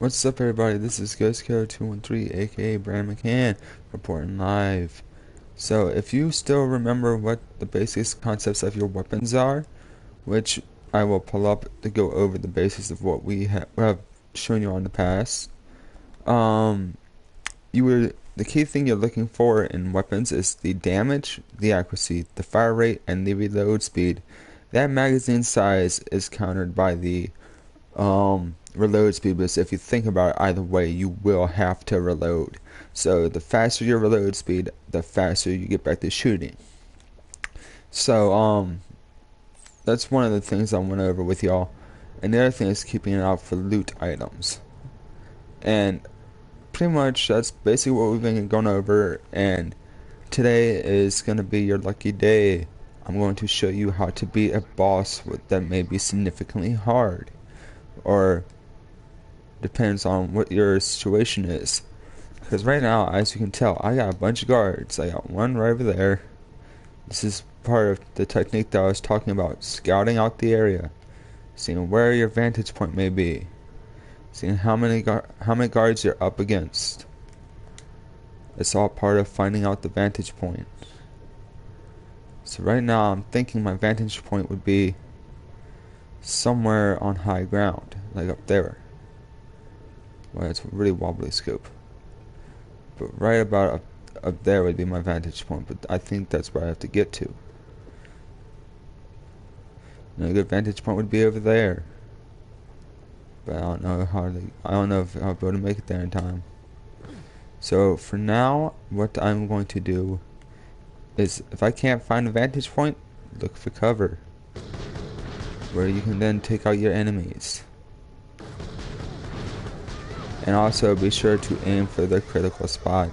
What's up, everybody? This is ghost-killer-213, aka Brandon McCann, reporting live. So, if you still remember what the basic concepts of your weapons are, which I will pull up to go over the basis of what we have shown you on the past, the key thing you're looking for in weapons is the damage, the accuracy, the fire rate, and the reload speed. That magazine size is countered by the reload speed, because if you think about it, either way you will have to reload. So the faster your reload speed, the faster you get back to shooting. So that's one of the things I went over with y'all. And the other thing is keeping an eye out for loot items. And pretty much that's basically what we've been going over, and today is going to be your lucky day. I'm going to show you how to beat a boss that may be significantly hard, or depends on what your situation is. Because right now, as you can tell, I got a bunch of guards. I got one right over there. This is part of the technique that I was talking about, scouting out the area, seeing where your vantage point may be, seeing how many guards you're up against. It's all part of finding out the vantage point. So right now, I'm thinking my vantage point would be somewhere on high ground, like up there. Well, it's a really wobbly scope. But right about up there would be my vantage point, but I think that's where I have to get to. And a good vantage point would be over there. But I don't know if I'll be able to make it there in time. So for now, what I'm going to do is, if I can't find a vantage point, look for cover, where you can then take out your enemies. And also be sure to aim for the critical spot.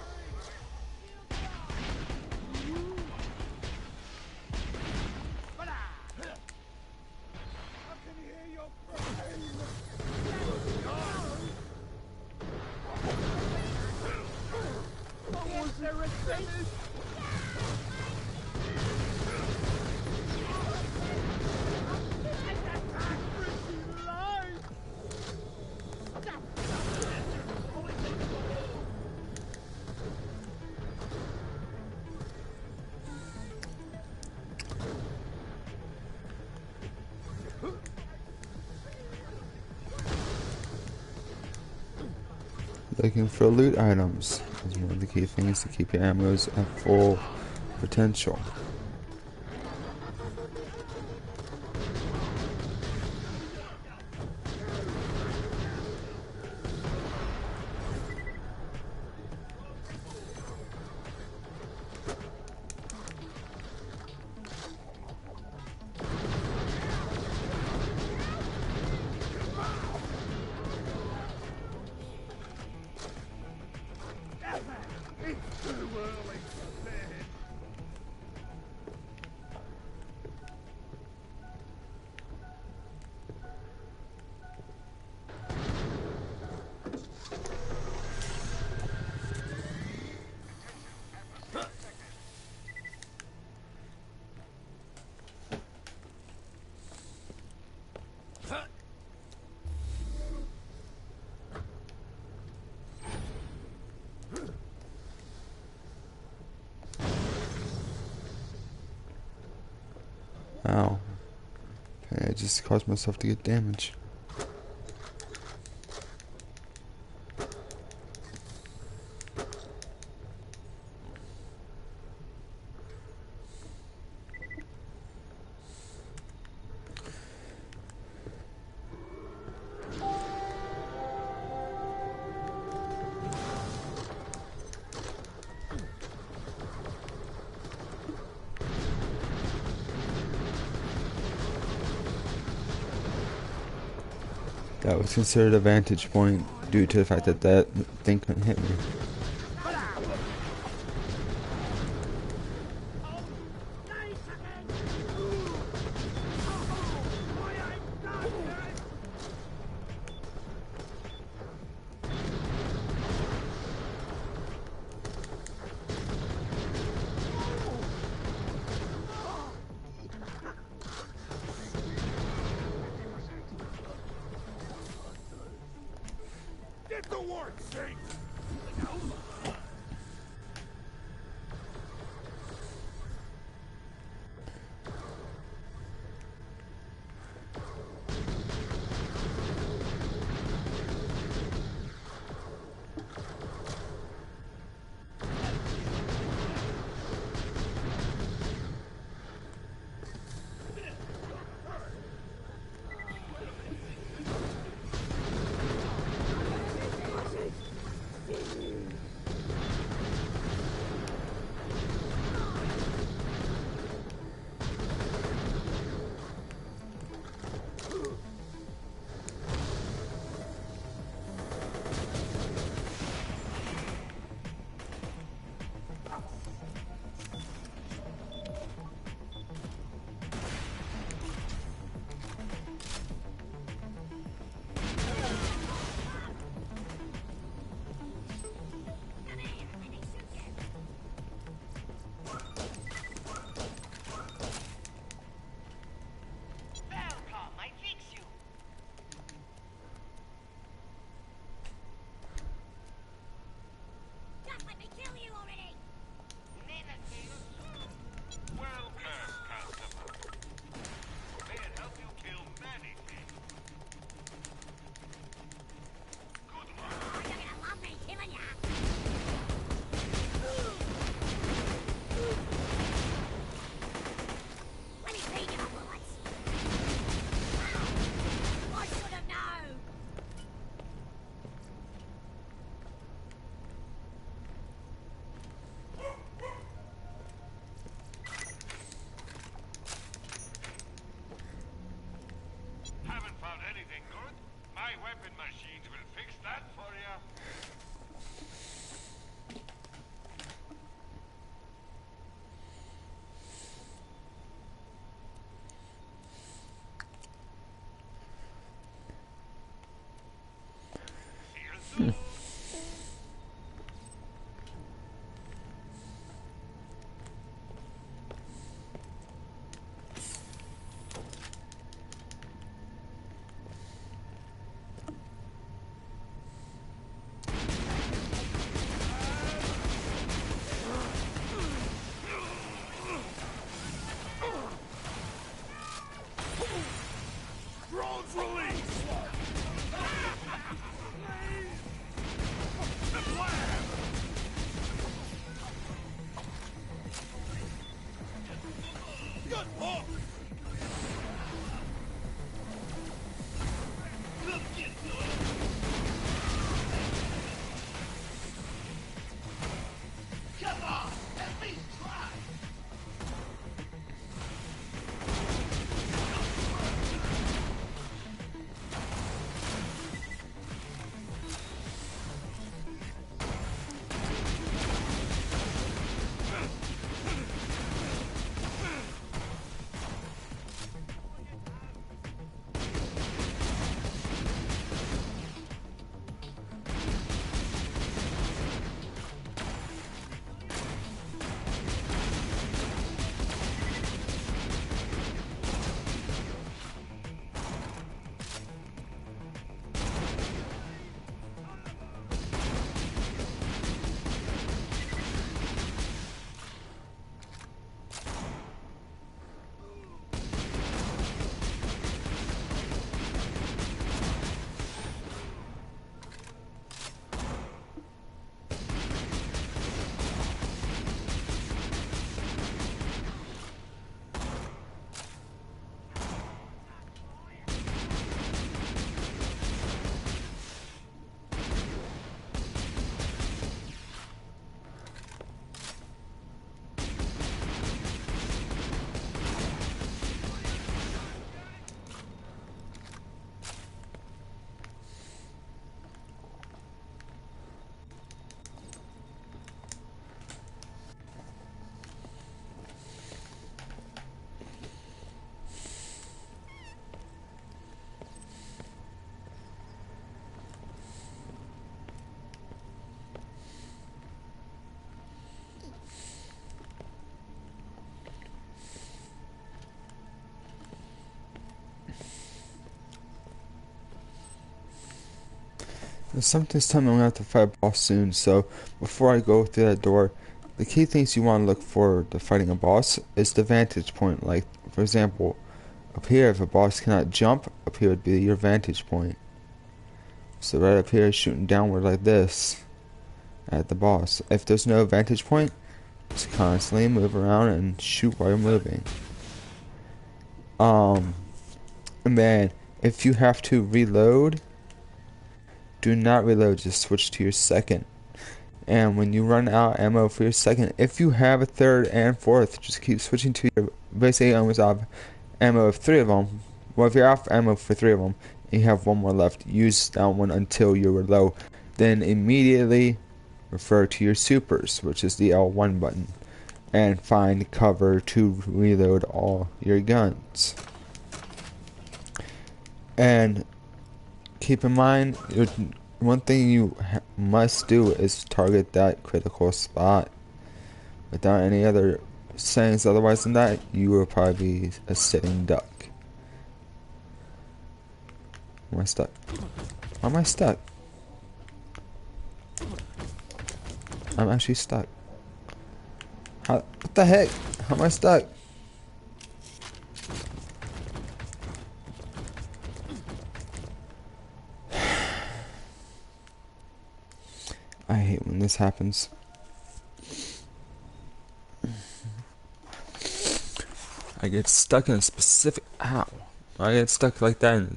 Looking for loot items is one of the key things to keep your ammos at full potential. Ow. I just caused myself to get damage. That was considered a vantage point due to the fact that that thing couldn't hit me. Get to work, Saint! Anything good? My weapon machines will fix that for you. See you soon. Drones released! Something's telling me I'm gonna have to fight a boss soon, so before I go through that door, the key things you want to look for to fighting a boss is the vantage point. Like, for example, up here, if a boss cannot jump, up here would be your vantage point. So right up here, shooting downward like this at the boss. If there's no vantage point, just constantly move around and shoot while you're moving. And then if you have to reload, do not reload, just switch to your second. And when you run out ammo for your second, if you have a third and fourth, just keep switching to your, basically almost off ammo of 3 of them. Well, if you're off ammo for 3 of them and you have 1 more left, use that one until you're low. Then immediately refer to your supers, which is the L1 button, and find cover to reload all your guns. And keep in mind, one thing you must do is target that critical spot. Without any other sayings otherwise than that, you will probably be a sitting duck. Am I stuck? Why am I stuck? I'm actually stuck. What the heck? How am I stuck? I hate when this happens. I get stuck in a specific... Ow. I get stuck like that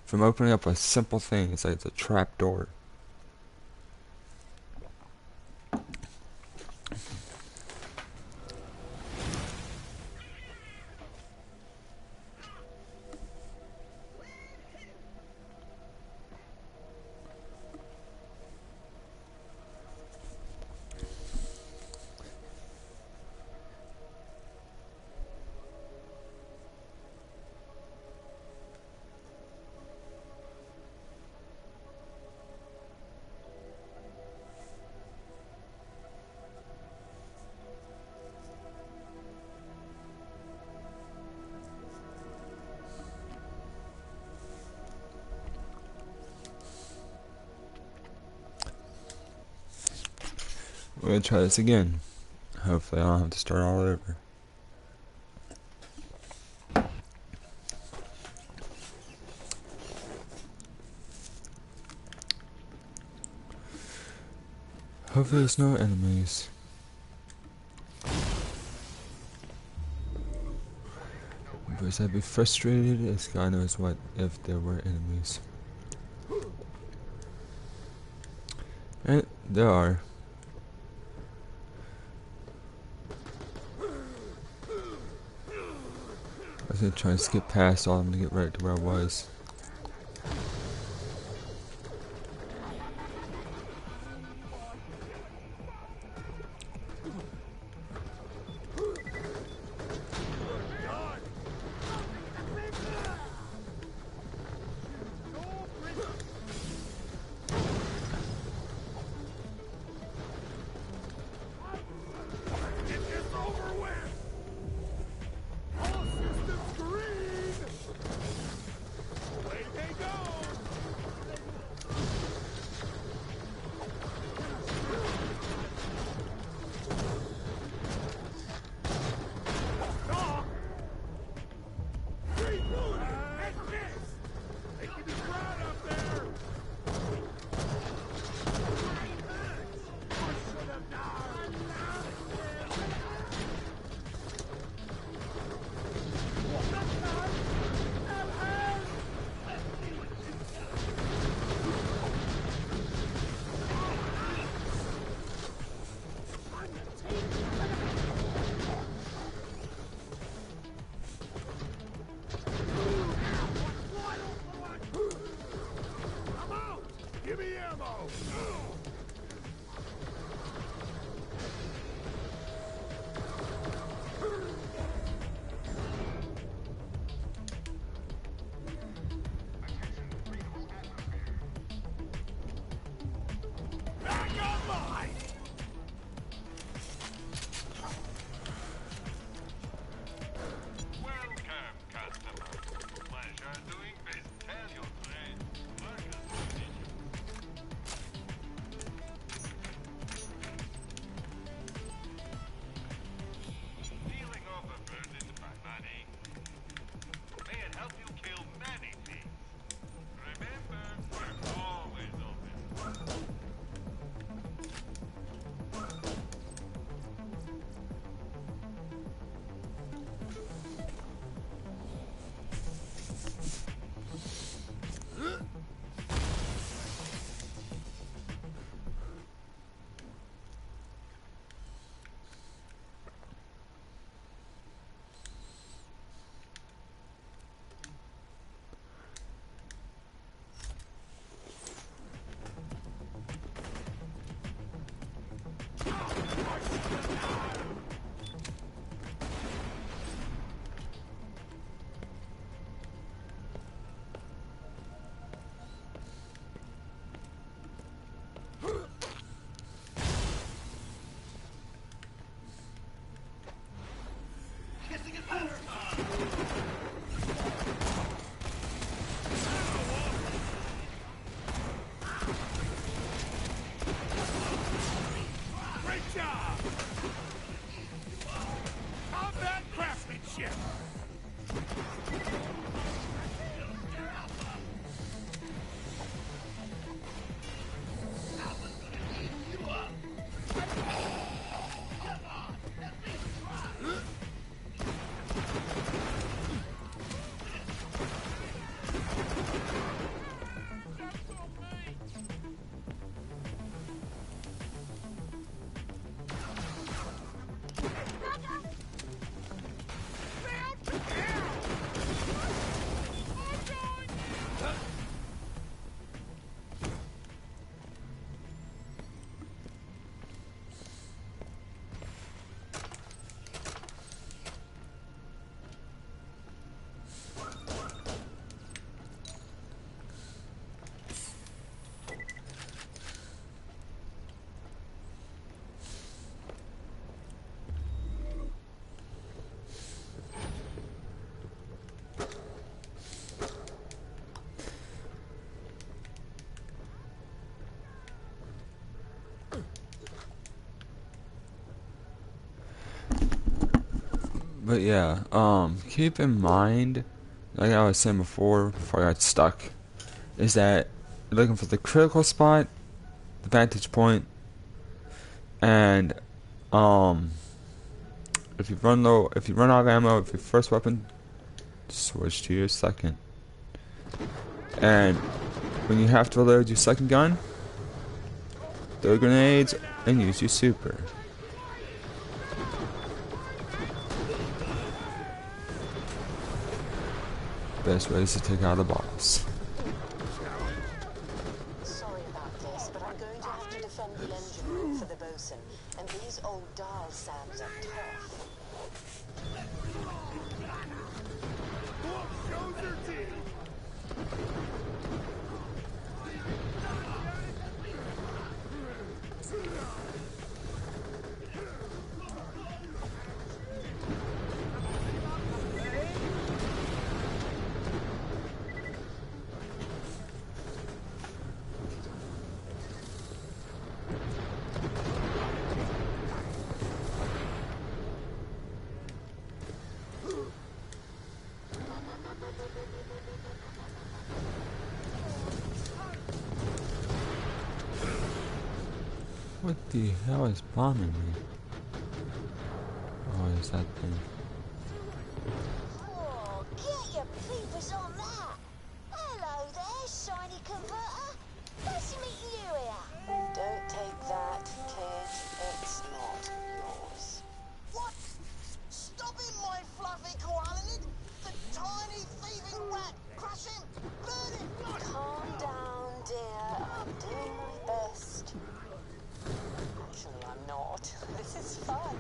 from opening up a simple thing. It's like it's a trap door. We're gonna try this again. Hopefully I don't have to start all over. Hopefully there's no enemies. Because I'd be frustrated as God knows what if there were enemies. And there are. I was gonna try and skip past all of them to get right to where I was. But yeah, keep in mind, like I was saying before I got stuck, is that you're looking for the critical spot, the vantage point, and um, if you run out of ammo, if your first weapon, switch to your second. And when you have to load your second gun, throw grenades and use your super. Best way is to take out the boss. Sorry about this, but I'm going to have to defend the engine room for the bosun, and these old dial sounds are tough. What the hell is bombing me? Oh, is that thing? Oh, get your peepers on that! Hello there, shiny converter. Nice to meet you here. Don't take that, kid. It's not yours. What? Stop him, my fluffy koalid! The tiny thieving rat! Crush him! Burn him! Calm down, dear. I'm doing my best. Actually, I'm not. This is fun.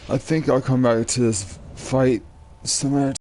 I think I'll come back to this fight some other